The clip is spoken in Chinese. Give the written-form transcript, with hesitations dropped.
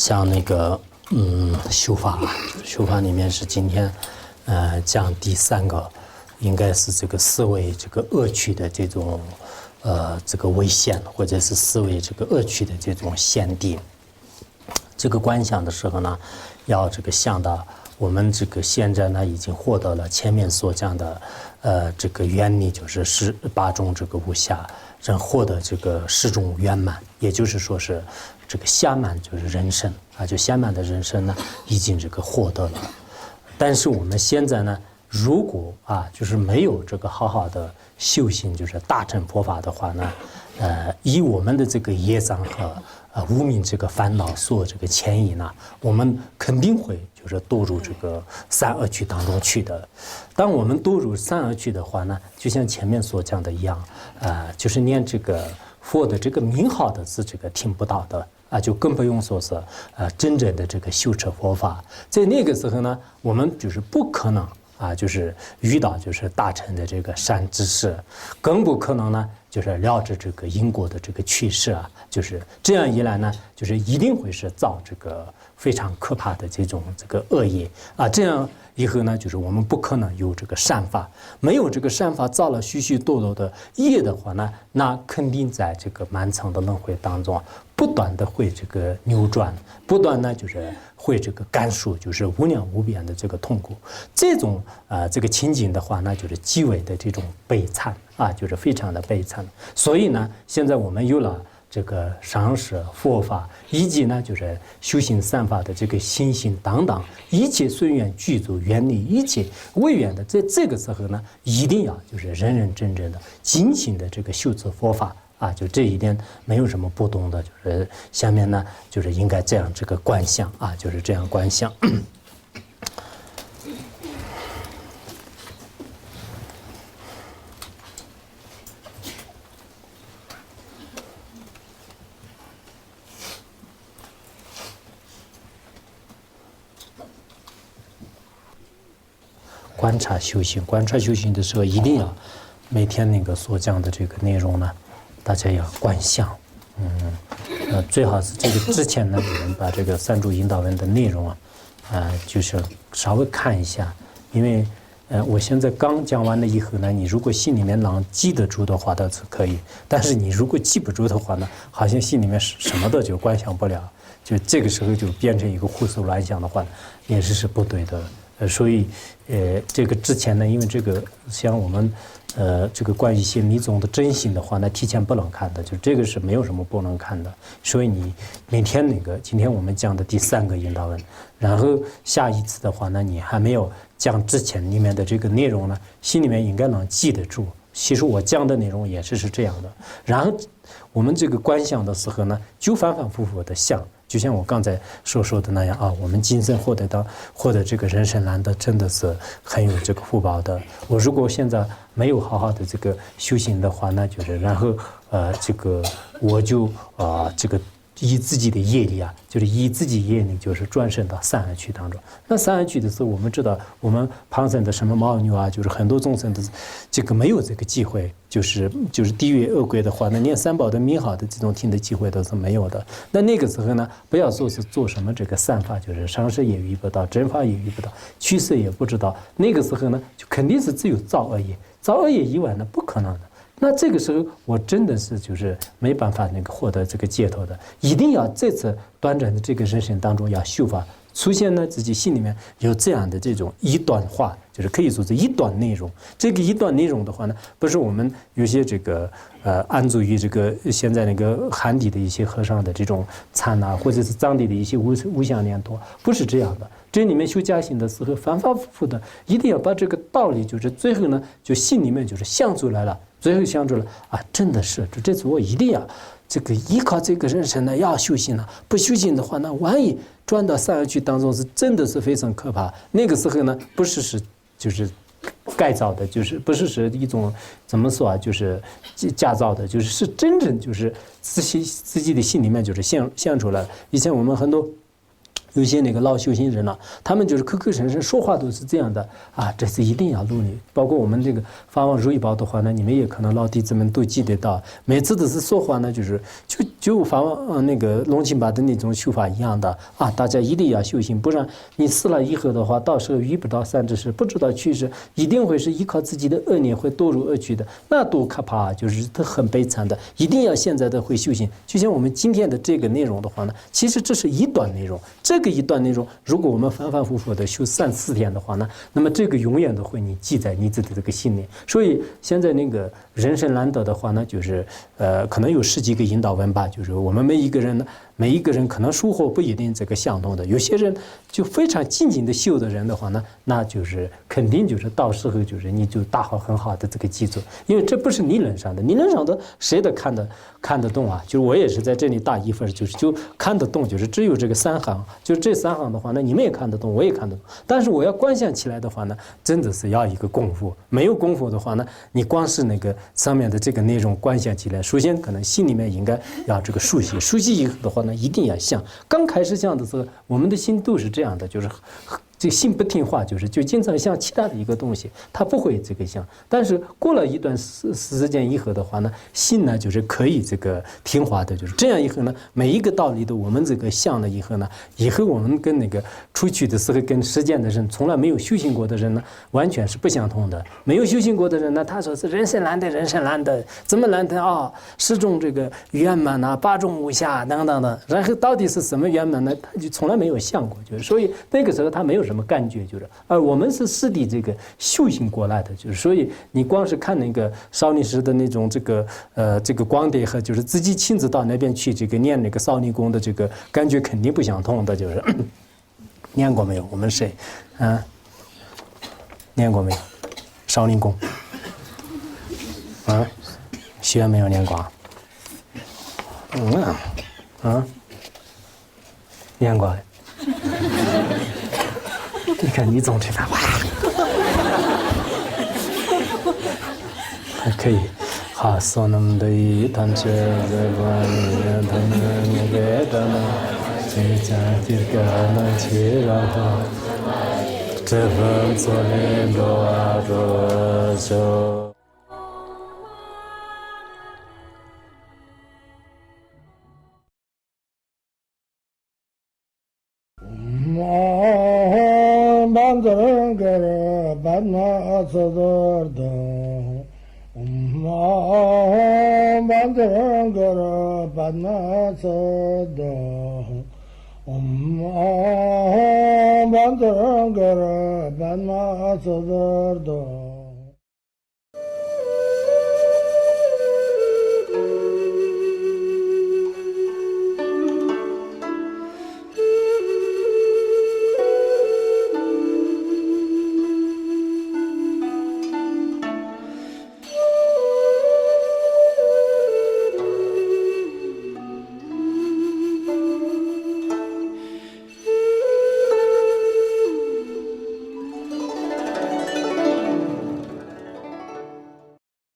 像那个修法，修法里面是今天讲第3个，应该是这个思维这个恶趣的这种这个危险，或者是思维这个恶趣的这种限定。这个观想的时候呢，要这个想到我们这个现在呢已经获得了前面所讲的这个原理，就是18种这个无暇，人获得这个10种圆满，也就是说是这个暇满就是人生啊，就暇满的人生呢已经这个获得了。但是我们现在呢，如果就是没有这个好好的修行，就是大乘佛法的话呢，以我们的这个业障和无明这个烦恼所这个牵引呢，我们肯定会就是堕入这个三恶趣当中去的。当我们堕入三恶趣的话呢，就像前面所讲的一样，就是连这个佛的这个名号的是这个听不到的就更不用说是真正的这个修持佛法。在那个时候呢，我们就是不可能就是遇到就是大乘的这个善知识，更不可能呢就是了知这个因果的这个趋势就是这样一来呢，就是一定会是造这个非常可怕的这种这个恶业这样以后呢，就是我们不可能有这个善法，没有这个善法造了许许多多的业的话呢，那肯定在这个漫长的轮回当中不断的会这个扭转，不断呢就是会这个感受就是无量无边的这个痛苦。这种这个情景的话呢，就是极为的这种悲惨就是非常的悲惨。所以呢，现在我们有了这个常识佛法，以及呢就是修行三法的这个心性等等，一切随缘具足原理，一切为缘的，在这个时候呢，一定要就是认认真真的精勤的这个修持佛法就这一点没有什么不懂的。就是下面呢就是应该这样这个观想就是这样观想。观察修行，观察修行的时候，一定要每天那个所讲的这个内容呢，大家要观想。最好是这个之前呢，有人把这个三住引导文的内容就是稍微看一下，因为我现在刚讲完了以后呢，你如果心里面能记得住的话，倒是可以；但是你如果记不住的话呢，好像心里面什么的就观想不了，就这个时候就变成一个胡思乱想的话，也是不对的。所以，这个之前呢，因为这个像我们，这个关于一些密宗的真心的话，那提前不能看的，就这个是没有什么不能看的。所以你每天那个，今天我们讲的第3个引导文，然后下一次的话呢，你还没有讲之前里面的这个内容呢，心里面应该能记得住。其实我讲的内容也是这样的。然后我们这个观想的时候呢，就反反复复的想。就像我刚才所说的那样我们今生获得这个人生难得，真的是很有这个福报的。我如果现在没有好好的这个修行的话，那就是然后这个我就这个以自己的业力就是以自己业力就是转生到三恶趣当中。那三恶趣的时候，我们知道我们旁生的什么牦牛就是很多众生的这个没有这个机会，就是地狱恶鬼的话，那连三宝的名号的这种听的机会都是没有的。那个时候呢，不要说是做什么这个善法，就是常识也遇不到，真法也遇不到，趋势也不知道。那个时候呢，就肯定是只有造恶业，造恶业以外呢，不可能的。那这个时候，我真的是就是没办法那个获得这个解脱的，一定要这次短暂的这个人生当中要修法，出现呢自己心里面有这样的这种一段话，就是可以说是一段内容。这个一段内容的话呢，不是我们有些这个安住于这个现在那个汉地的一些和尚的这种禅或者是藏地的一些无相念陀，不是这样的。这里面修加行的时候，反反复复的，一定要把这个道理，就是最后呢，就心里面就是想出来了。最后想出来真的是这次我一定要这个依靠这个人生呢，要修行了。不修行的话呢，万一转到三恶趣当中，是真的是非常可怕。那个时候呢，不是就是改造的，就是不是一种怎么说就是假造的，就是真正就是自己的心里面就是想出来。以前我们很多有些那个老修行人了，他们就是口口声声说话都是这样的啊，这次一定要努力。包括我们这个法王如意宝的话呢，你们也可能老弟子们都记得到，每次都是说话呢，就法王那个龙钦巴的那种修法一样的啊，大家一定要修行，不然你死了以后的话，到时候遇不到善知识，不知道去世，一定会是依靠自己的恶念会堕入恶趣的，那多可怕啊！就是很悲惨的，一定要现在的会修行。就像我们今天的这个内容的话呢，其实这是一段内容，这个一段内容，如果我们反反复复的修3-4天的话呢，那么这个永远都会你记在你自己的这个心里。所以现在那个人生难得的话呢，就是可能有10几个引导文吧，就是我们每一个人可能收获不一定这个相同的，有些人就非常静静的修的人的话呢，那就是肯定就是到时候就是你就大好很好的这个记住，因为这不是理论上的，理论上的谁都看得懂啊，就是我也是在这里打一份，就看得懂，就是只有这个3行，就这3行的话呢，你们也看得懂，我也看得懂，但是我要观想起来的话呢，真的是要一个功夫，没有功夫的话呢，你光是那个上面的这个内容观想起来，首先可能心里面应该要这个熟悉以后的话呢，一定要想，刚开始想的时候，我们的心都是这样的，就是这心不听话，就经常想其他的一个东西，他不会这个想。但是过了一段时间以后的话呢，心呢就是可以这个听话的，就是这样以后呢，每一个道理的我们这个想了以后呢，以后我们跟那个出去的时候跟实践的人，从来没有修行过的人呢，完全是不相同的。没有修行过的人呢，他说是人生难得，怎么难得啊？10种这个圆满啊，8种无暇等等的，然后到底是什么圆满呢？他就从来没有想过，就是所以那个时候他没有什么感觉，就是而我们是实地这个修行过来的，就是所以你光是看那个少林寺的那种这个光碟和就是自己亲自到那边去这个念那个少林功的这个感觉肯定不相同的，就是念过没有？我们谁念过没有？少林功学员没有念过啊？念过。你看你总这样哇，还可以。好，所能的一谈这个关于他们那个的呢，这家这个呢，去然后这份做的多啊多就。Banzarangara Badna Sadardha Banzarangara Badna Sadardha Banzarangara Badna Sadardha